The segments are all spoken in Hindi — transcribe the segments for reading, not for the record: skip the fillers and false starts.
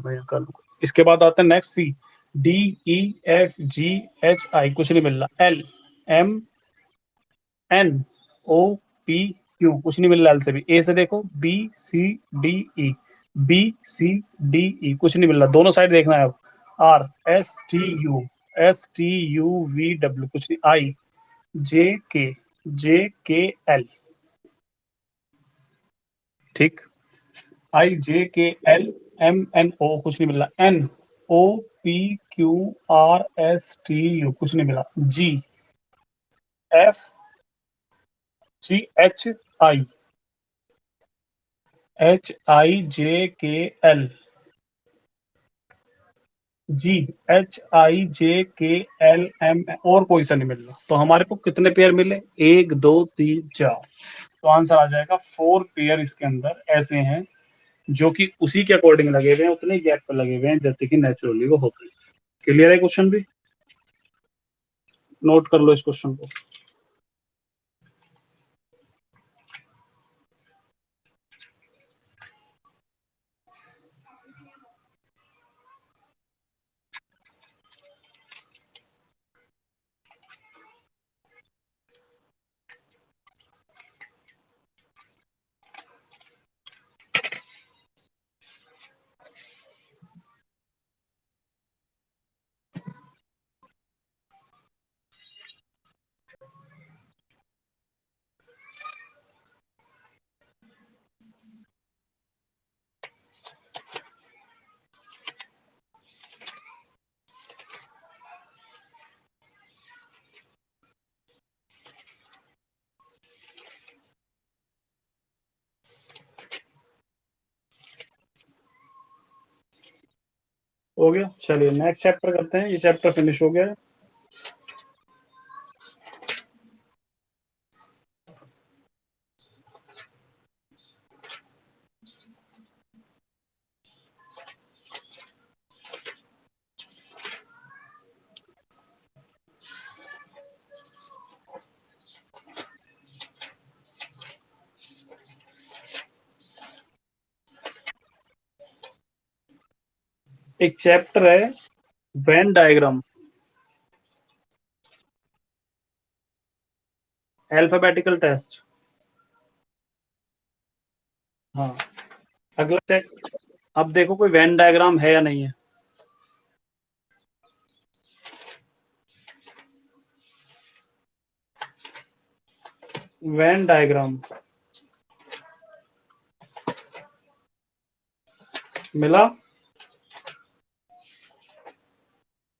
मैं कर लूंगा। इसके बाद आता है नेक्स्ट सी, डी, ई, एफ, जी, एच, आई, कुछ नहीं मिल रहा। L, M, N, O, P, Q, कुछ नहीं मिल रहा। एल से भी। ए से देखो, B, C, D, E, B, C, D, E, कुछ नहीं मिल रहा। दोनों साइड देखना है अब। R, S, T, U, S, T, U, V, W, कुछ नहीं। आई, जे, के, जे, के, एल, ठीक। आई, J, K, L, M, N, ओ, कुछ नहीं मिल रहा। N, O, P, Q, R, S, T, U, कुछ नहीं मिला। G, F, G, H, I, H, I, J, K, L, ji, H, I, J, K, L, M, और कोई सा नहीं मिल रहा। तो हमारे को कितने पेयर मिले? एक, दो, तीन, चार। तो आंसर आ जाएगा 4 पेयर इसके अंदर ऐसे हैं जो कि उसी के अकॉर्डिंग लगे हुए हैं, उतने गैप पर लगे हुए हैं जैसे कि नेचुरली वो होते हैं। क्लियर है क्वेश्चन भी? नोट कर लो इस क्वेश्चन को। हो गया, चलिए नेक्स्ट चैप्टर करते हैं। ये चैप्टर फिनिश हो गया है। एक चैप्टर है वेन डायग्राम, अल्फाबेटिकल टेस्ट। हाँ, अगला चैप्टर। अब देखो कोई वेन डायग्राम है या नहीं है। वेन डायग्राम मिला?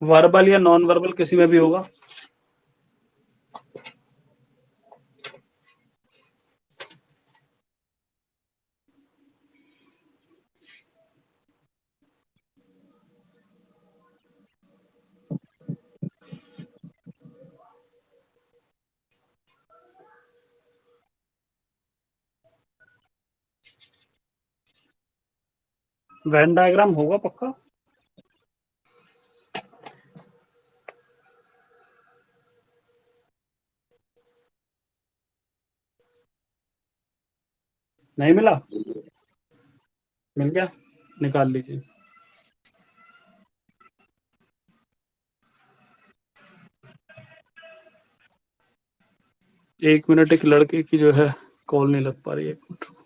वर्बल या नॉन वर्बल किसी में भी होगा। वेन डायग्राम होगा पक्का। नहीं मिला? मिल गया, निकाल लीजिए। 1 मिनट, एक लड़के की जो है कॉल नहीं लग पा रही है। 1 मिनट।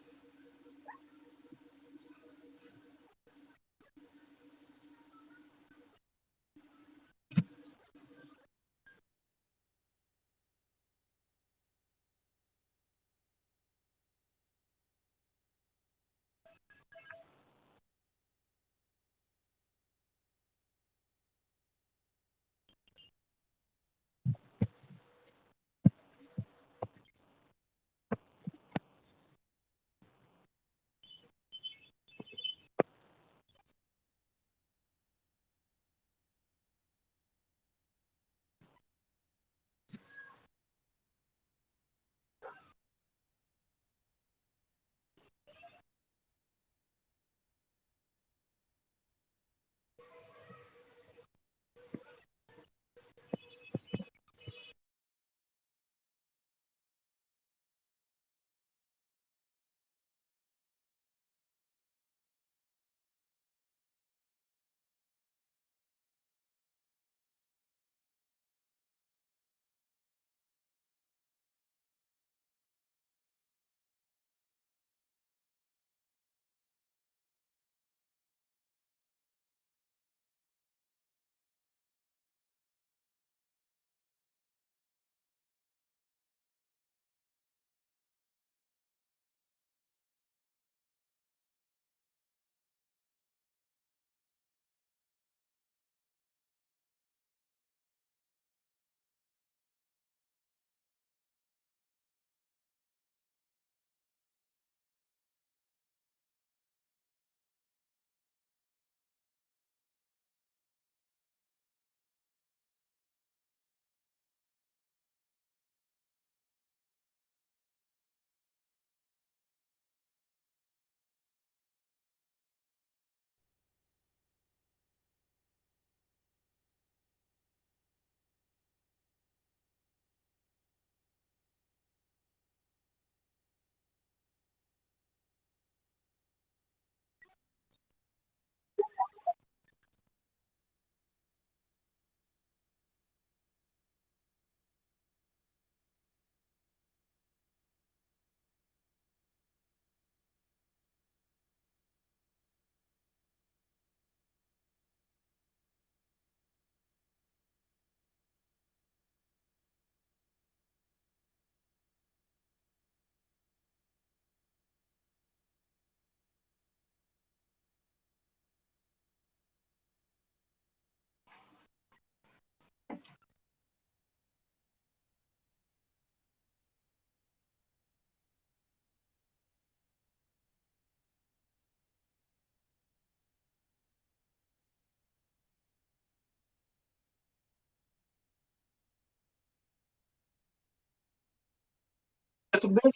सुखदेव?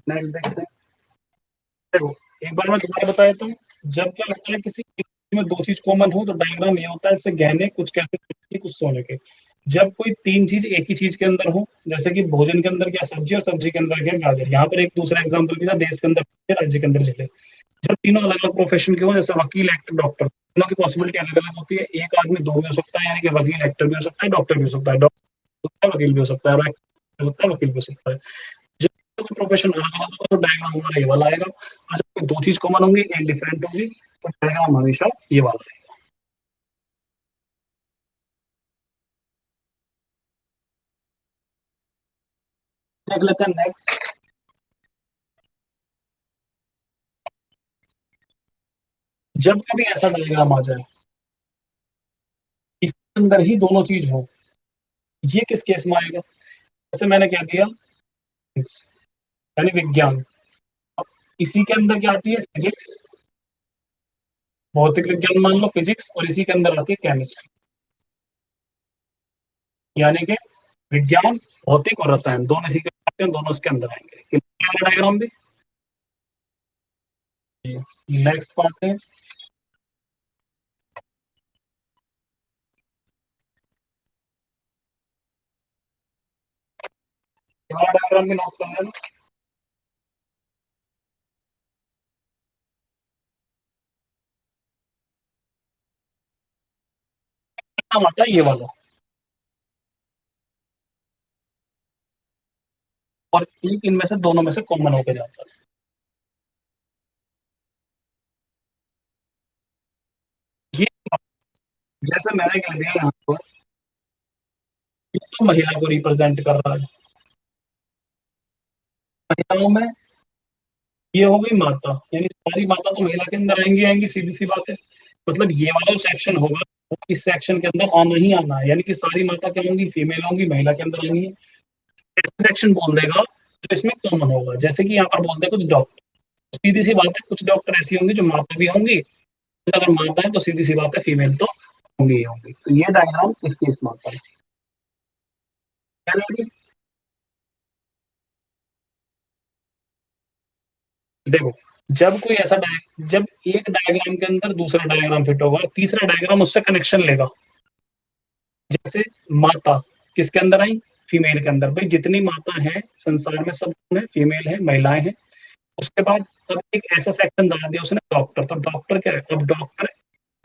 नेक्स्ट देखते हैं। देखो, एक बार मैं तुम्हारा बताया तो जब क्या लगता है किसी एक में दो चीज कॉमन हो तो डायग्राम ये होता है, जैसे गहने कुछ कैसे कुछ सोने के। जब कोई तीन चीज एक ही चीज के अंदर हो, जैसे कि भोजन के अंदर क्या सब्जी और सब्जी के अंदर क्या गाजर, यहाँ पर एक दूसरा एग्जाम्पल भी था, देश के अंदर राज्य के अंदर चले। जब तीनों अलग अलग प्रोफेशन के हो, जैसे वकील एक्टर डॉक्टर, तीनों की पॉसिबिलिटी अलग अलग होती है। एक आदमी दो भी हो सकता है, यानी कि वकील एक्टर भी हो सकता है, डॉक्टर भी हो सकता है, डॉक्टर वकील भी हो सकता है, हो सकता है वकील भी हो सकता है। जब प्रोफेशन अलग अलग होगा तो डायग्राम हमारा ये वाला आएगा। और जब दो चीज कॉमन होंगी, एक डिफरेंट होगी, तो डायग्राम हमेशा ये वाला आएगा। देख लेते हैं नेक्स्ट। जब कभी ऐसा डायग्राम आ जाए इसके अंदर ही दोनों चीज हो, ये किस केस में आएगा? जैसे मैंने क्या दिया, यानी विज्ञान। अब इसी के अंदर क्या आती है, फिजिक्स, भौतिक विज्ञान मान लो फिजिक्स, और इसी के अंदर आती है केमिस्ट्री, यानी कि विज्ञान, भौतिक और रसायन दोनों इसी के आते हैं, दोनों इसके अंदर आएंगे। डायग्राम भी। नेक्स्ट पार्ट है, डायग्राम भी नोट कर लेना। नाम आता है ये वाला, और एक इनमें से दोनों में से कॉमन होकर जाता है। ये जैसे मैंने कह दिया यहाँ पर, ये तो महिला को रिप्रेजेंट कर रहा है। महिलाओं में ये हो गई माता, यानी सारी माता तो महिला के अंदर आएंगी आएंगी, सीधी सी बात है। मतलब ये वाला सेक्शन होगा, वो इस सेक्शन के अंदर आना ही आना है, यानी कि सारी माता क्या होंगी, फीमेल होंगी, महिला के अंदर आएंगी। ऐसा सेक्शन बोल देगा जो इसमें कॉमन होगा, जैसे कि यहाँ पर बोलते हैं कुछ डॉक्टर, सीधी सी बात है, कुछ डॉक्टर ऐसी होंगी जो माता भी होंगी, अगर माता है तो सीधी सी बात है फीमेल तो होंगी ही होंगी। तो ये डायग्राम इस केस में आता है। देखो, जब कोई ऐसा जब एक डायग्राम के अंदर दूसरा डायग्राम फिट होगा, तीसरा डायग्राम उससे कनेक्शन लेगा। जैसे माता किसके अंदर आई, फीमेल के अंदर। भाई जितनी माता है संसार में सब में फीमेल है, महिलाएं हैं। उसके बाद अब एक ऐसा सेक्शन डाल दिया उसने, डॉक्टर। तो डॉक्टर क्या है, अब डॉक्टर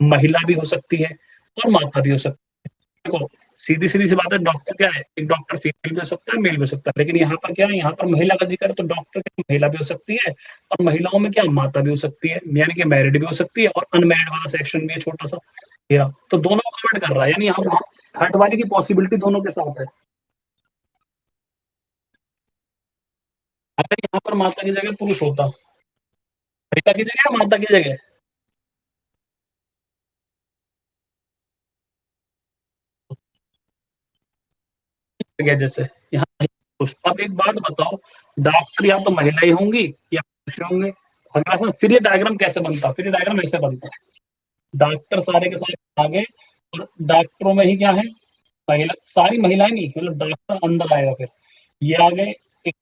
महिला भी हो सकती है और माता भी हो सकती है। देखो, सीधी सीधी सी बात है, डॉक्टर क्या है, एक डॉक्टर फीमेल भी हो सकता है, मेल भी हो सकता है। लेकिन यहाँ पर क्या है, यहाँ पर महिला का जिक्र है, तो डॉक्टर क्या महिला भी हो सकती है, और महिलाओं में क्या माता भी हो सकती है, यानी कि मैरिड भी हो सकती है, और अनमैरिड वाला सेक्शन भी है छोटा सा तेरा। तो दोनों को कवर कर रहा है, यानी यहाँ थर्ड वाली की पॉसिबिलिटी दोनों के साथ है। अगर यहाँ पर माता की जगह पुरुष होता, पिता की जगह माता की जगह जगह, जैसे यहाँ पुरुष। अब एक बात बताओ, डॉक्टर या तो महिला ही होंगी या पुरुष होंगे। अगर फिर ये डायग्राम कैसे बनता, फिर ये डायग्राम ऐसे बनता, डॉक्टर सारे के सारे आगे, और डॉक्टरों में ही क्या है, महिला, सारी महिलाएं नहीं, मतलब डॉक्टर अंदर आएगा फिर, ये आगे एक,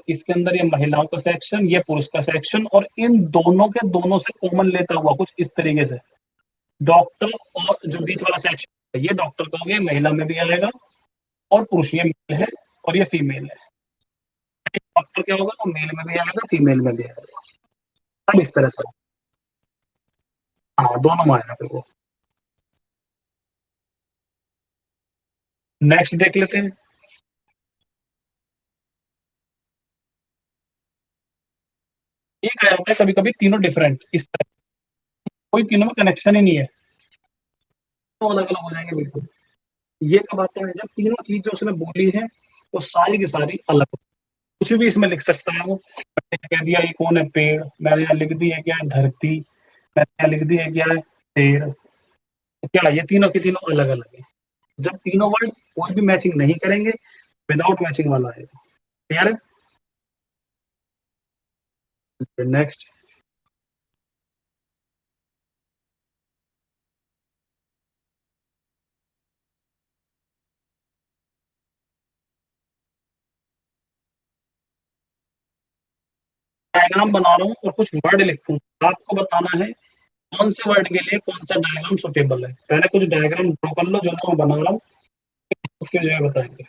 इसके अंदर ये महिलाओं का सेक्शन, ये पुरुष का सेक्शन, और इन दोनों के दोनों से कॉमन लेता हुआ कुछ इस तरीके से डॉक्टर, और जो बीच वाला सेक्शन है ये डॉक्टर का हो गया, महिला में भी आएगा, और पुरुष ये मेल है और ये फीमेल है। डॉक्टर क्या होगा, तो मेल में भी आएगा, फीमेल में भी आएगा। अब इस तरह से, हाँ दोनों में आएगा फिर वो। नेक्स्ट देख लेते हैं। एक आ जाता है कभी कभी तीनों डिफरेंट इस तरह, कोई तीनों में कनेक्शन ही नहीं है, तो अलग अलग हो जाएंगे बिल्कुल। ये कब आता है, जब तीनों चीज जो उसने बोली है वो सारी की सारी अलग हो। कुछ भी इसमें लिख सकता है वो। मैंने कह दिया ये कौन है, पेड़। मैंने यहाँ लिख दी है क्या है, धरती। मैंने यहाँ लिख दी है क्या है, शेर। तो क्या ये तीनों के तीनों अलग अलग है। जब तीनों वर्ड कोई भी मैचिंग नहीं करेंगे, विदाउट मैचिंग वाला है। क्लियर है? नेक्स्ट। डायग्राम बना रहा हूँ और कुछ वर्ड लिखूँ, आपको बताना है कौन से वर्ड के लिए कौन सा डायग्राम सुटेबल है। पहले कुछ डायग्राम ड्रॉ कर लो जो मैं बना रहा हूँ, उसके जो है बताएंगे।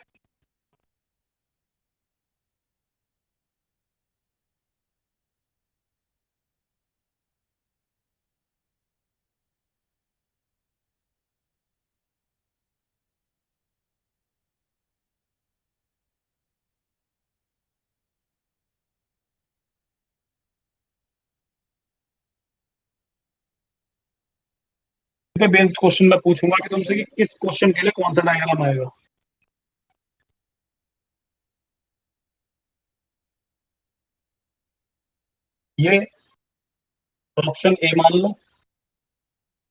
बेस्ड क्वेश्चन मैं पूछूंगा कि तुमसे कि किस क्वेश्चन के लिए कौन सा डायग्राम आएगा। ये ऑप्शन ए मान लो,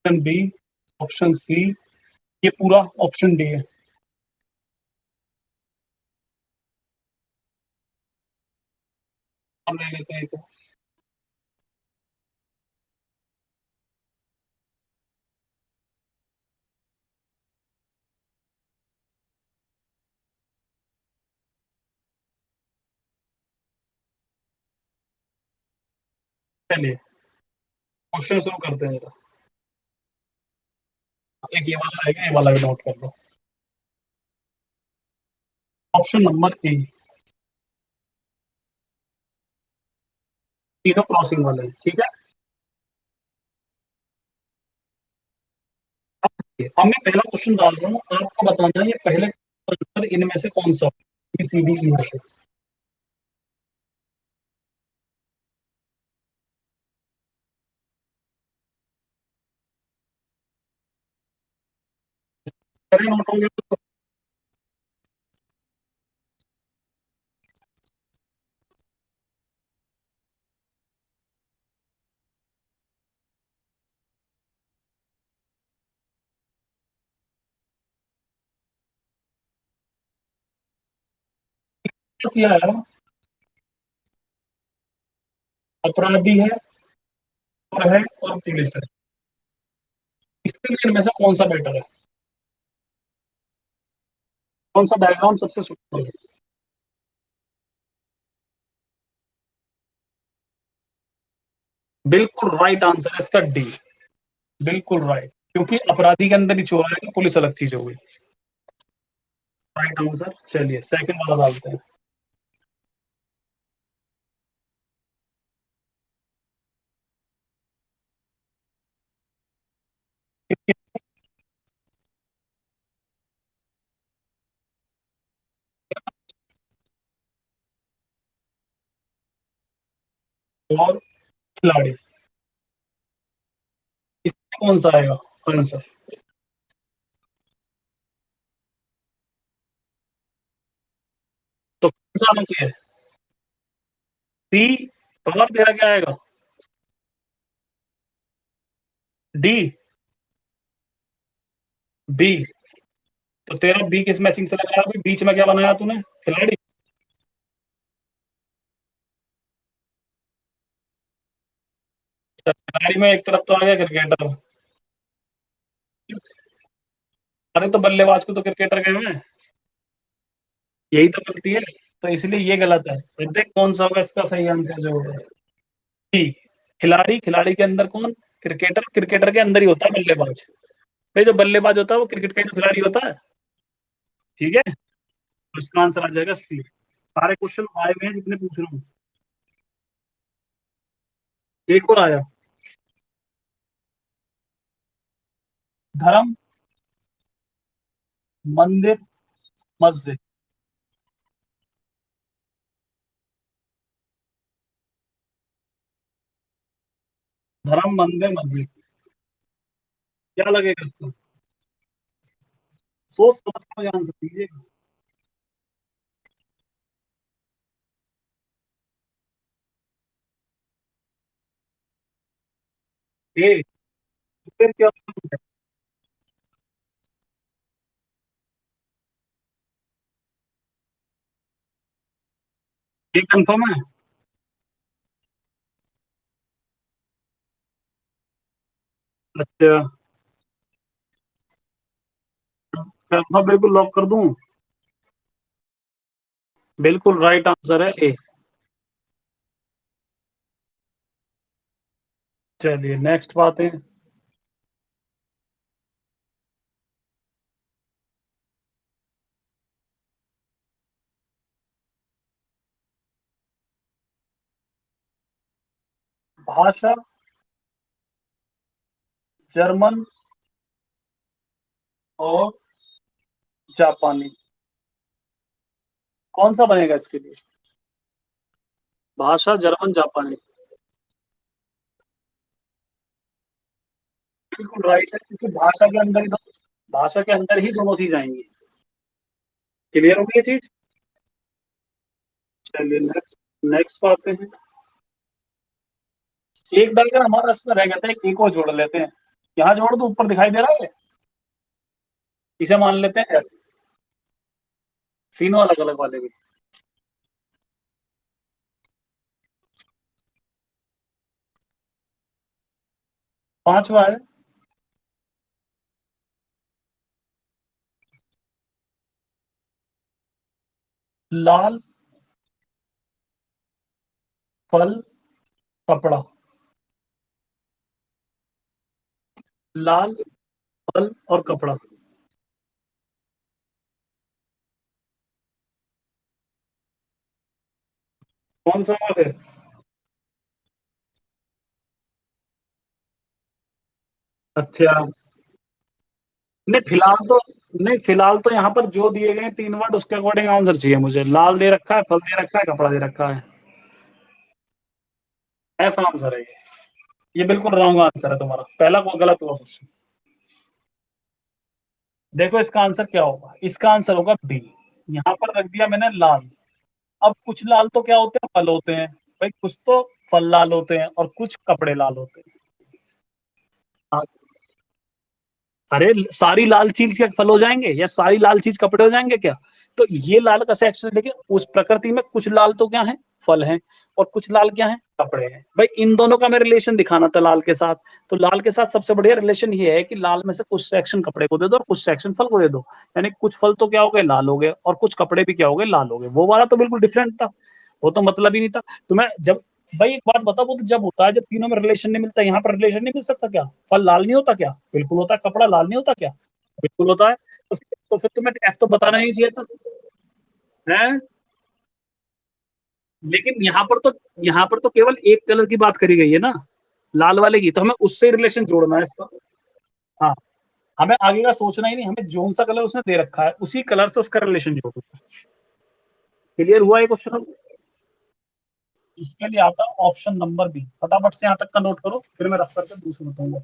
ऑप्शन बी, ऑप्शन सी, ये पूरा ऑप्शन डी है। हम ले लेते हैं तो चलिए क्वेश्चन शुरू करते हैं जरा। एक ये वाला आएगा, ये वाला भी नोट कर लो। ऑप्शन नंबर ए, तीनों क्रॉसिंग वाले हैं, ठीक है। अब मैं पहला क्वेश्चन डाल रहा हूँ, आपको बताना है ये पहले आंसर इनमें से कौन सा बी सी डी ई में से। पहले नोट हो गया तो क्या है, अपराधी है और है और पुलिस है, इसके लिए इनमें से कौन सा बेटर है, कौन सा डायग्राम सबसे सुटेबल है। बिल्कुल राइट आंसर है इसका डी, बिल्कुल राइट, क्योंकि अपराधी के अंदर ही चोर आएगा, पुलिस अलग चीज होगी। Right answer. चलिए सेकंड वाला डालते हैं। और खिलाड़ी, इसमें कौन सा आएगा आंसर, तो कौन सा आना चाहिए, डी, और तेरा क्या आएगा, डी, बी, तो तेरा बी किस मैचिंग से लग रहा है, अभी बीच में क्या बनाया तूने, खिलाड़ी। खिलाड़ी में एक तरफ तो आ गया क्रिकेटर, अरे तो बल्लेबाज को तो क्रिकेटर कहे हैं, यही तो गलती है, तो इसलिए ये गलत है। तो देख कौन सा होगा इसका सही आंसर जो होगा, डी, खिलाड़ी, खिलाड़ी के अंदर कौन, क्रिकेटर, क्रिकेटर के अंदर ही होता है बल्लेबाज, भाई जो बल्लेबाज होता है वो क्रिकेट का ही तो खिलाड़ी होता है, ठीक है। तो इसका आंसर आ जाएगा सी। सारे क्वेश्चन आए हुए हैं जितने पूछ रहा हूँ। एक और आया, धर्म, मंदिर, मस्जिद, धर्म मंदिर मस्जिद, क्या लगेगा आपको, सोच समझ कर आंसर दीजिए। ए, फिर क्या, ये कंफर्म है। अच्छा, कंफर्म बिल्कुल लॉक कर दूं, बिल्कुल राइट आंसर है ए। चलिए नेक्स्ट बात है, भाषा जर्मन और जापानी, कौन सा बनेगा इसके लिए? भाषा जर्मन जापानी, बिल्कुल राइट है, क्योंकि भाषा के अंदर ही भाषा के अंदर ही दोनों चीज आएंगी। क्लियर हो गई ये चीज? चलिए नेक्स्ट, नेक्स्ट पे आते हैं। एक डायग्राम हमारा इसमें रह गया था, एक और जोड़ लेते हैं। यहाँ जोड़ दो, ऊपर दिखाई दे रहा है, इसे मान लेते हैं F, तीनों अलग अलग वाले भी। पांचवा है लाल फल कपड़ा, लाल फल और कपड़ा। कौन सा बात है? अच्छा, नहीं फिलहाल तो, नहीं फिलहाल तो यहाँ पर जो दिए गए हैं तीन वर्ड, उसके अकॉर्डिंग आंसर चाहिए मुझे। लाल दे रखा है, फल दे रखा है, कपड़ा दे रखा है। एफ आंसर है ये बिल्कुल रॉन्ग आंसर है तुम्हारा, पहला को गलत हुआ क्वेश्चन। देखो इसका आंसर क्या होगा, इसका आंसर होगा बी। यहाँ पर रख दिया मैंने लाल। अब कुछ लाल तो क्या होते हैं, फल होते हैं भाई, कुछ तो फल लाल होते हैं और कुछ कपड़े लाल होते हैं। हाँ, अरे सारी लाल चीज क्या फल हो जाएंगे, या सारी लाल चीज कपड़े हो जाएंगे क्या? तो ये लाल का सेक्शन देखिए, उस प्रकृति में कुछ लाल तो क्या है, फल हैं, और कुछ लाल क्या है, कपड़े हैं। भाई इन दोनों का मैं रिलेशन दिखाना था लाल के साथ, तो लाल के साथ सबसे बढ़िया रिलेशन ये है कि लाल में से कुछ सेक्शन कपड़े को दे दो और कुछ सेक्शन फल को दे दो। यानी कुछ फल तो क्या हो गए, लाल हो गए, और कुछ कपड़े भी क्या हो गए, लाल हो गए। वो वाला तो बिल्कुल डिफरेंट था, वो तो मतलब ही नहीं था। तो मैं जब, भाई एक बात बताओ, वो तो जब होता है जब तीनों में रिलेशन नहीं मिलता, यहाँ पर रिलेशन नहीं मिल सकता क्या? फल लाल नहीं होता क्या? बिल्कुल होता है। कपड़ा लाल नहीं होता क्या? बिल्कुल होता है। तो फिर तुम्हें एफ तो बताना ही चाहिए था। है, लेकिन यहाँ पर तो केवल एक कलर की बात करी गई है ना, लाल वाले की, तो हमें उससे रिलेशन जोड़ना है इसका। हाँ, हमें आगे का सोचना ही नहीं, हमें जोन सा कलर उसने दे रखा है उसी कलर से उसका रिलेशन जोड़ो। क्लियर हुआ ये क्वेश्चन? इसके लिए आता है ऑप्शन नंबर बी। फटाफट से यहाँ तक का नोट करो, फिर मैं रफ करके दूसरा बताऊंगा।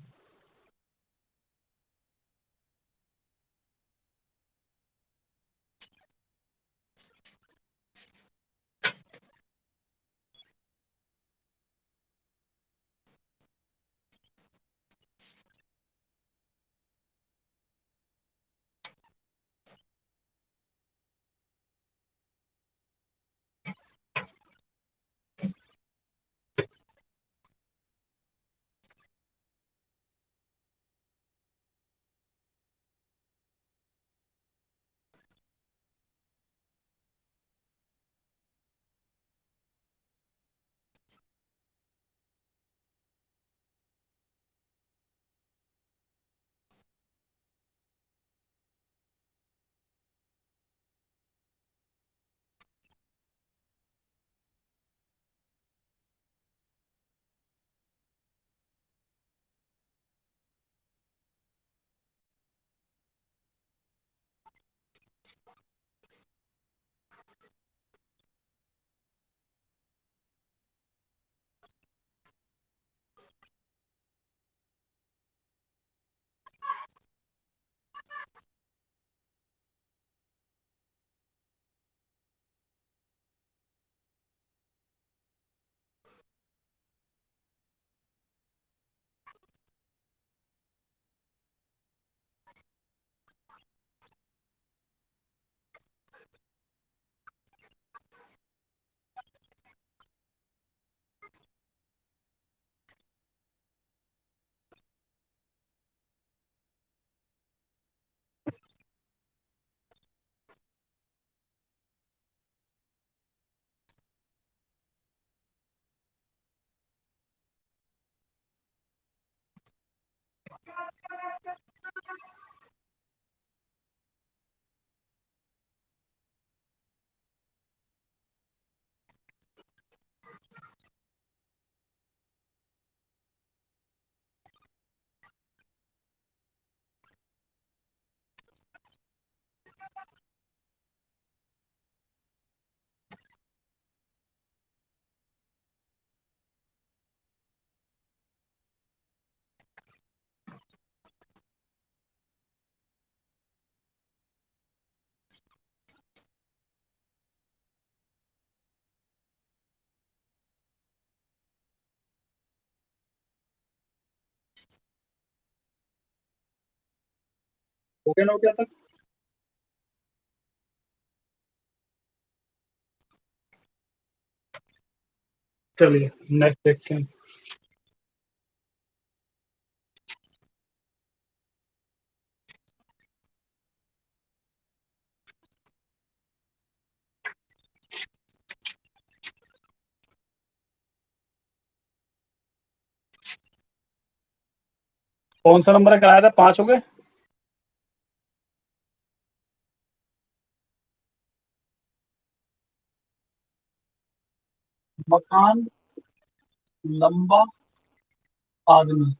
हो गया ना, हो गया तक। चलिए नेक्स्ट देखते हैं। कौन सा नंबर कराया था, 5 हो गए। मकान, लंबा, आदमी।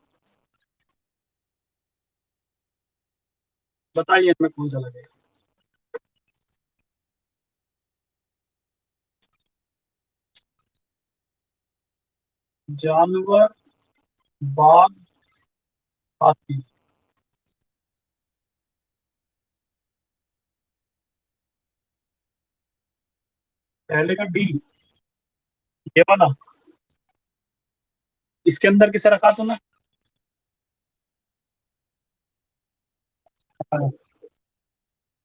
बताइए इनमें कौन सा लगेगा। जानवर, बाघ, हाथी। पहले का डी, ये वाला। इसके अंदर किसे रखा तूने। हाँ,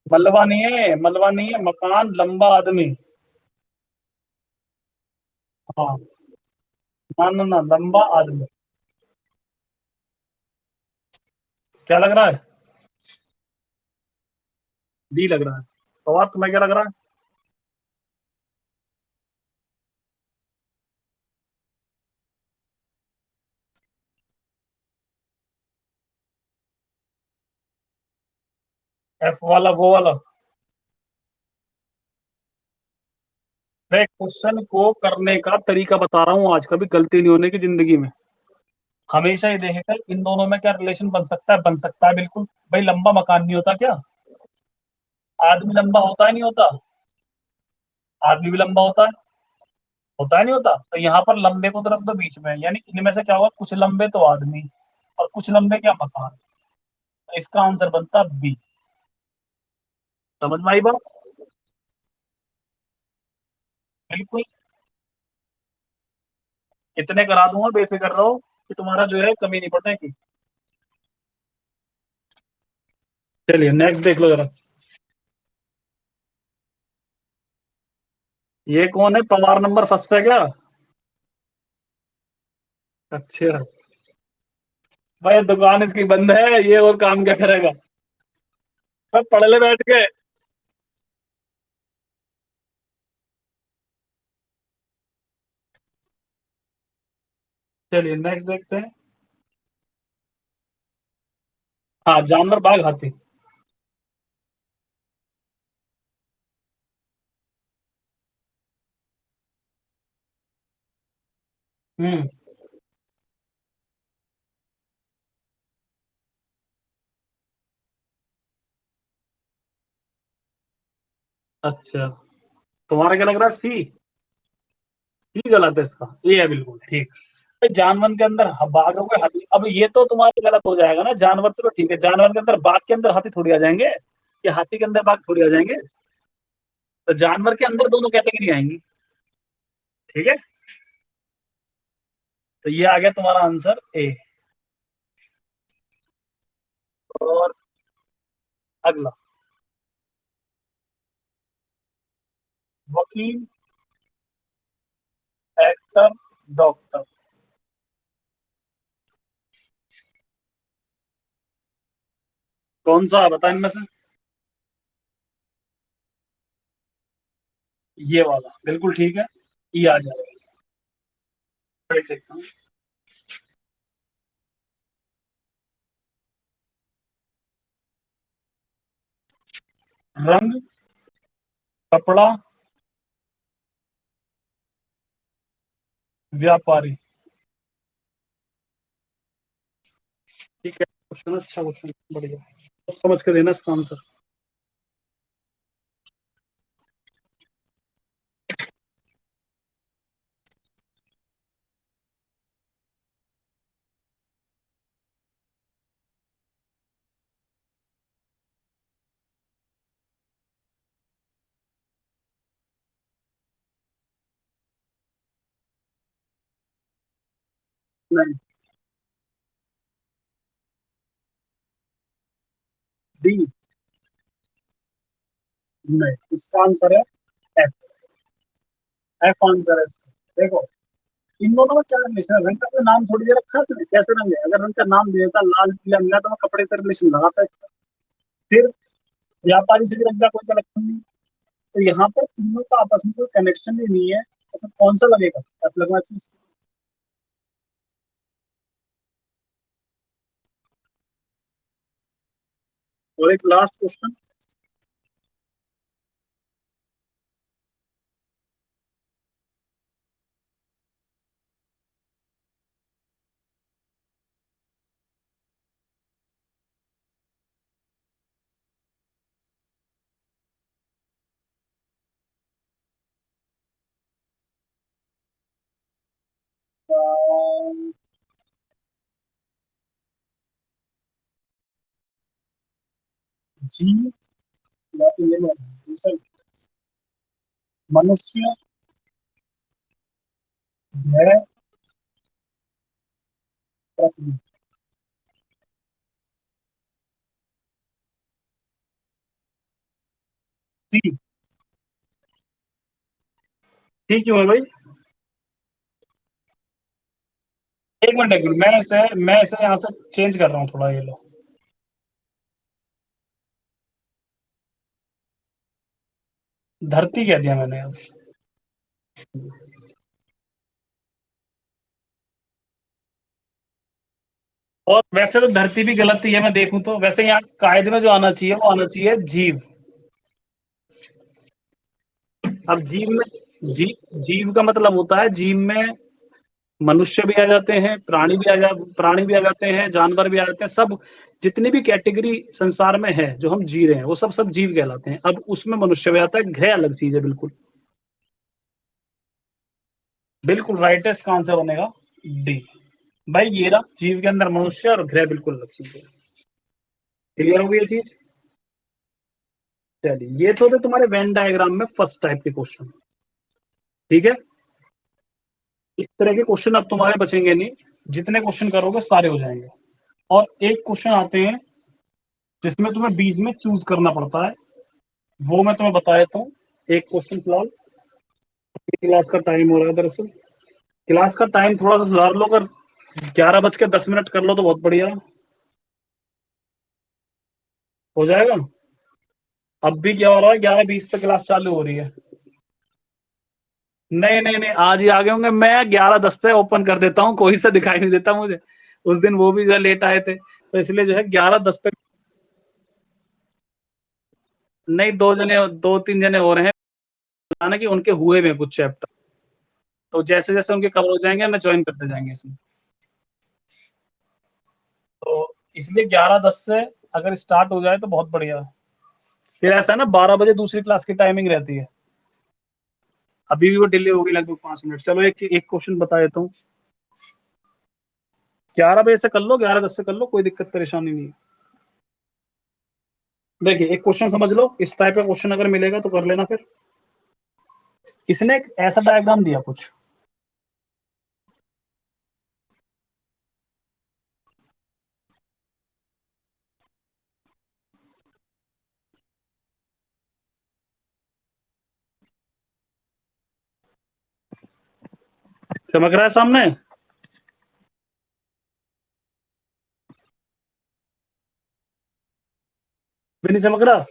मलबा नहीं है, मलबा नहीं है, मकान, लंबा, आदमी। हाँ, ना ना ना, लंबा आदमी। क्या लग रहा है। डी लग रहा है। तो और तुम्हें क्या लग रहा है। एफ वाला, वो वाला। देख, क्वेश्चन को करने का तरीका बता रहा हूँ आज, कभी गलती नहीं होने की जिंदगी में। हमेशा ये देखेगा इन दोनों में क्या रिलेशन बन सकता है, बन सकता है बिल्कुल। भाई लंबा मकान नहीं होता क्या। आदमी लंबा होता है नहीं होता। आदमी भी लंबा होता है नहीं होता। तो यहाँ पर लंबे को तो रख दो बीच में, यानी इनमें से क्या होगा, कुछ लंबे तो आदमी और कुछ लंबे क्या, मकान। तो इसका आंसर बनता बी। समझ में आई बात। बिल्कुल। इतने करा दूंगा, बेफिक्र रहो कि तुम्हारा जो है कमी नहीं पड़ेगी। चलिए नेक्स्ट देख लो जरा। ये कौन है, पवार नंबर फर्स्ट है क्या। अच्छा। भाई दुकान इसकी बंद है, ये और काम क्या करेगा। अब पढ़ ले बैठ के। चलिए नेक्स्ट देखते हैं। हाँ, जानवर, बाघ, हाथी। हम्म। अच्छा, तुम्हारा क्या लग रहा है, सी। सी गलत है इसका, ये है बिल्कुल ठीक। भाई जानवर के अंदर बाघ हो गए, हाथी, अब ये तो तुम्हारे गलत हो जाएगा ना। जानवर तो ठीक है, जानवर के अंदर बाघ के अंदर हाथी थोड़ी आ जाएंगे, या हाथी के अंदर बाघ थोड़ी आ जाएंगे। तो जानवर के अंदर दोनों कैटेगरी आएंगी। ठीक है। तो ये आ गया तुम्हारा आंसर ए। और अगला। वकील, एक्टर, डॉक्टर। कौन सा बता इनमें से। ये वाला बिल्कुल ठीक है। ये आ जाएगा। फिर देखता हूँ। रंग, कपड़ा, व्यापारी। ठीक है, क्वेश्चन अच्छा, क्वेश्चन बढ़िया। तो समझ के देना इसका आंसर। नहीं, डी, नहीं, इसका आंसर है एफ। एफ आंसर है इसका। देखो, इन दोनों में क्या रिलेशन है? रंग का तो नाम थोड़ी देर रखा है तुमने, कैसे रंग है? अगर रंग का नाम दे देता लाल पीला मिला तो मैं कपड़े का रिलेशन लगाता है। फिर व्यापारी से भी रंग का कोई कनेक्शन नहीं। तो यहाँ पर तीनों का आपस में कोई कनेक्शन ही नहीं है, तो फिर कौन सा लगेगा? एफ लगना चाहिए। और एक लास्ट क्वेश्चन। जी, या फिर ये लो, दूसरा, मनुष्य, ग्रह, पृथ्वी। ठीक। ठीक क्यों है भाई? एक मिनट, मैं इसे यहाँ से चेंज कर रहा हूँ थोड़ा, ये लो। धरती कह दिया मैंने अब। और वैसे तो धरती भी गलत ही है, मैं देखूं तो वैसे यहाँ कायदे में जो आना चाहिए वो आना चाहिए जीव। अब जीव में जी जीव का मतलब होता है, जीव में मनुष्य भी आ जाते हैं, प्राणी भी आ जाते हैं, जानवर भी आ जाते हैं, सब जितनी भी कैटेगरी संसार में है जो हम जी रहे हैं वो सब सब जीव कहलाते हैं। अब उसमें मनुष्य भी आता है, ग्रह अलग चीज है बिल्कुल। बिल्कुल राइट है, इसका आंसर बनेगा डी। भाई ये रहा, जीव के अंदर मनुष्य और ग्रह बिल्कुल अलग चीज है। क्लियर हो गई ये चीज? चलिए, ये तो थे तुम्हारे वेन डायग्राम में फर्स्ट टाइप के क्वेश्चन। ठीक है, इस तरह के क्वेश्चन अब तुम्हारे बचेंगे नहीं, जितने क्वेश्चन करोगे सारे हो जाएंगे। और एक क्वेश्चन आते हैं जिसमें तुम्हें बीच में चूज करना पड़ता है, वो मैं तुम्हें बता देता हूँ। एक क्वेश्चन फिलहाल, क्लास का टाइम हो रहा है दरअसल। क्लास का टाइम थोड़ा सा सुधार लो, अगर 11:10 कर लो तो बहुत बढ़िया हो जाएगा। अब भी क्या हो रहा है, 11:20 पे क्लास चालू हो रही है। नहीं नहीं नहीं, आज ही आ गए होंगे, मैं 11:10 पे ओपन कर देता हूँ, कोई सा दिखाई नहीं देता मुझे। उस दिन वो भी जो है लेट आए थे, तो इसलिए जो है 11:10 पे। नहीं, दो तीन जने हो रहे हैं, ना कि उनके हुए में कुछ चैप्टर, तो जैसे जैसे उनके कवर हो जाएंगे हमें ज्वाइन करते जाएंगे इसमें। तो इसलिए 11:10 से अगर स्टार्ट हो जाए तो बहुत बढ़िया। फिर ऐसा है ना, 12 बजे दूसरी क्लास की टाइमिंग रहती है। अभी भी वो डिले होगी लगभग 5 मिनट। चलो एक क्वेश्चन बता देता हूँ। 11 बजे से कर लो, 11:10 से कर लो, कोई दिक्कत परेशानी नहीं है। देखिए, एक क्वेश्चन समझ लो, इस टाइप का क्वेश्चन अगर मिलेगा तो कर लेना फिर। इसने एक ऐसा डायग्राम दिया कुछ, चमक रहा है सामने? भी नहीं चमक रहा?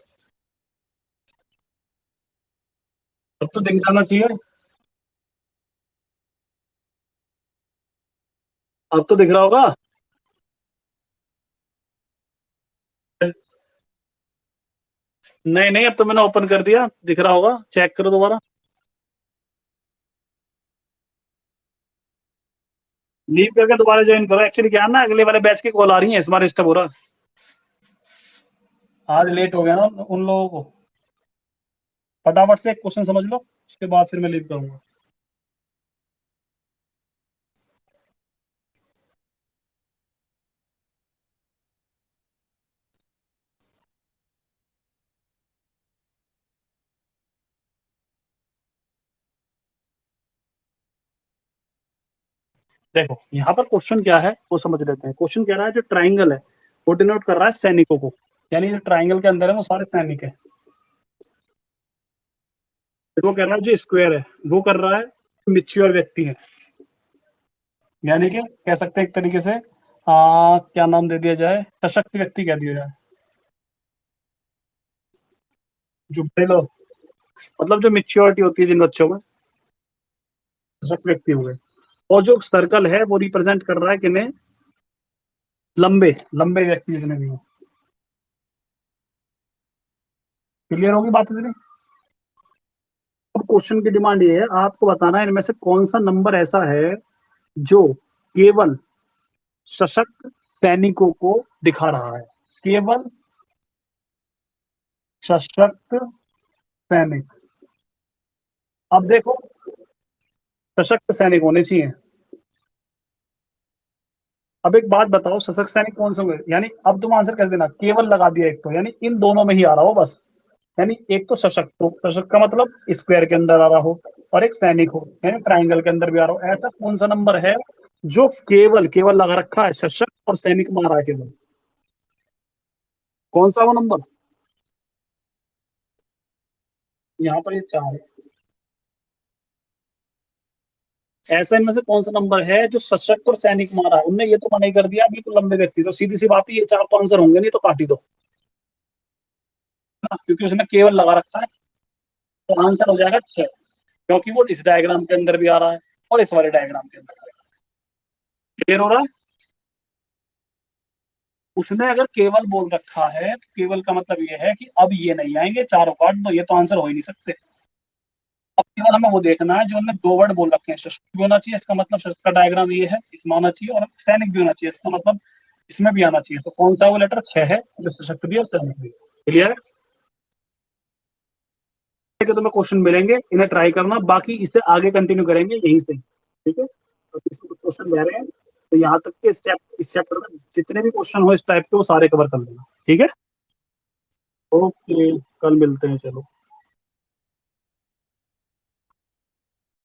अब तो दिख जाना चाहिए। अब तो दिख रहा होगा। नहीं नहीं, अब तो मैंने ओपन कर दिया, दिख रहा होगा, चेक करो दोबारा। लीव करके दोबारा ज्वाइन करो। एक्चुअली क्या है ना, अगले वाले बैच की कॉल आ रही है, इस बार डिस्टर्ब हो रहा है। आज लेट हो गया ना उन लोगों को। फटाफट से एक क्वेश्चन समझ लो, उसके बाद फिर मैं लीव करूंगा। देखो यहाँ पर क्वेश्चन क्या है वो समझ लेते हैं। क्वेश्चन कह रहा है जो ट्राइंगल है वो डिनोट कर रहा है सैनिकों को। यानी जो ट्राइंगल के अंदर है वो सारे सैनिक है। वो कह रहा है जो स्क्वायर है वो कर रहा है मिच्योर व्यक्ति है, यानी कि कह सकते हैं एक तरीके से क्या नाम दे दिया जाए, सशक्त व्यक्ति कह दिया जाए, जो बड़े लोग, मतलब जो मेच्योरिटी होती है जिन बच्चों में, सशक्त व्यक्ति हो गए। और जो सर्कल है वो रिप्रेजेंट कर रहा है किन्हें, लंबे लंबे व्यक्ति जितने भी हो। क्लियर होगी बात इतनी। अब क्वेश्चन की डिमांड ये है, आपको बताना है इनमें से कौन सा नंबर ऐसा है जो केवल सशक्त सैनिकों को दिखा रहा है, केवल सशक्त सैनिक। अब देखो, सशक्त सैनिक होने चाहिए। अब एक बात बताओ, सशक्त सैनिक कौन से होंगे, यानी अब तुम आंसर कैसे देना, केवल लगा दिया एक तो, यानी इन दोनों में ही आ रहा हो बस। यानी एक तो सशक्त हो, सशक्त का मतलब स्क्वायर के अंदर आ रहा हो, और एक सैनिक हो यानी ट्राइंगल के अंदर भी आ रहा हो। ऐसा कौन सा नंबर है जो केवल केवल लगा रखा है, सशक्त और सैनिक में आ रहा है केवल, कौन सा वो नंबर। यहाँ पर ये चार है। ऐसा इनमें से कौन सा नंबर है जो सशक्त और सैनिक मारा है, उनने ये तो मना ही कर दिया बिल्कुल लंबे व्यक्ति, तो सीधी सी बात है ये चार तो आंसर होंगे नहीं, तो काट ही दो ना, क्योंकि उसने केवल लगा रखा है। तो आंसर हो जाएगा छह, क्योंकि वो इस डायग्राम के अंदर भी आ रहा है और इस वाले डायग्राम के अंदर। क्लियर हो रहा है। उसने अगर केवल बोल रखा है तो केवल का मतलब ये है कि अब ये नहीं आएंगे, चारों काट दो, ये तो आंसर हो ही नहीं सकते। अब केवल हमें वो देखना है जो उन्होंने दो वर्ड बोल रखे हैं, शस्त्र भी होना चाहिए, इसका मतलब शस्त्र का डायग्राम ये है, इसमें आना चाहिए, और सैनिक भी होना चाहिए, इसका मतलब इसमें भी आना चाहिए। तो कौन सा वो लेटर छह है जो सशक्त भी है और सैनिक भी। क्लियर है। तो तुम्हें क्वेश्चन मिलेंगे, इन्हें ट्राई करना, बाकी इससे आगे कंटिन्यू करेंगे यहीं से, ठीक है। तो इसमें कुछ क्वेश्चन रह रहे हैं, तो यहाँ तक के इस चैप्टर में जितने भी क्वेश्चन हो इस टाइप के वो सारे कवर कर लेना, ठीक है। ओके, कल मिलते हैं, चलो।